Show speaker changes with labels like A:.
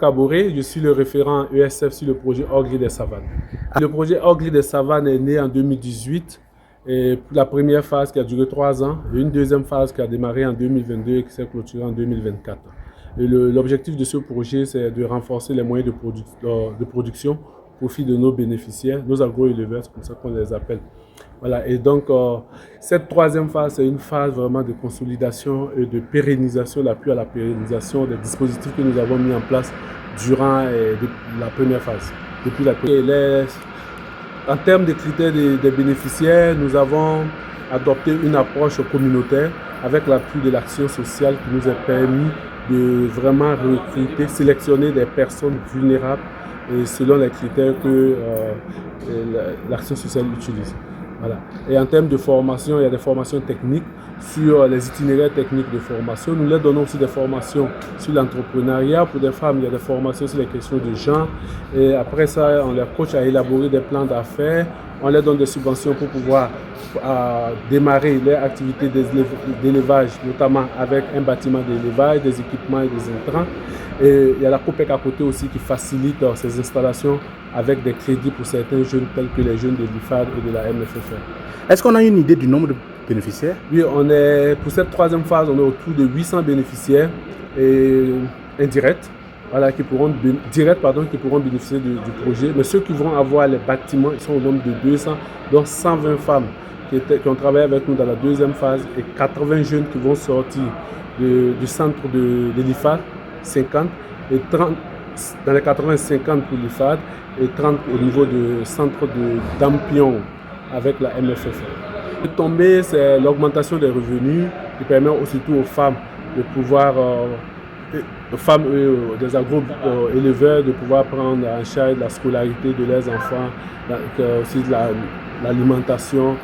A: Kaboré, je suis le référent ESF sur le projet Hors-Gris des Savanes. Le projet Hors-Gris des Savanes est né en 2018. Et la première phase qui a duré 3 ans et une deuxième phase qui a démarré en 2022 et qui s'est clôturée en 2024. Et l'objectif de ce projet, c'est de renforcer les moyens de production au profit de nos bénéficiaires, nos agro-éleveurs, c'est comme ça qu'on les appelle. Voilà. Et donc, cette troisième phase, c'est une phase vraiment de consolidation et de pérennisation, l'appui à la pérennisation des dispositifs que nous avons mis en place durant la première phase. En termes de critères des bénéficiaires, nous avons adopté une approche communautaire avec l'appui de l'action sociale qui nous a permis de vraiment recruter, sélectionner des personnes vulnérables et selon les critères que l'action sociale utilise. Voilà. Et en termes de formation, il y a des formations techniques sur les itinéraires techniques de formation. Nous leur donnons aussi des formations sur l'entrepreneuriat. Pour des femmes, il y a des formations sur les questions de genre. Et après ça, on les coach à élaborer des plans d'affaires. On leur donne des subventions pour pouvoir démarrer leur activité d'élevage, notamment avec un bâtiment d'élevage, des équipements et des intrants. Et il y a la COPEC à côté aussi qui facilite ces installations avec des crédits pour certains jeunes tels que les jeunes de l'IFAD et de la MFFR.
B: Est-ce qu'on a une idée du nombre de bénéficiaires?
A: Oui, pour cette troisième phase, on est autour de 800 bénéficiaires indirects, voilà, qui pourront bénéficier du projet. Mais ceux qui vont avoir les bâtiments, ils sont au nombre de 200, donc 120 femmes qui ont travaillé avec nous dans la deuxième phase et 80 jeunes qui vont sortir du centre de l'IFAD, 50 et 30 dans les 80, 50 pour l'IFAD et 30 au niveau du centre d'Ampion avec la MFF. Le tombé, c'est l'augmentation des revenus qui permet surtout aux femmes de pouvoir, des agro-éleveurs de pouvoir prendre en charge la scolarité de leurs enfants, aussi de l'alimentation.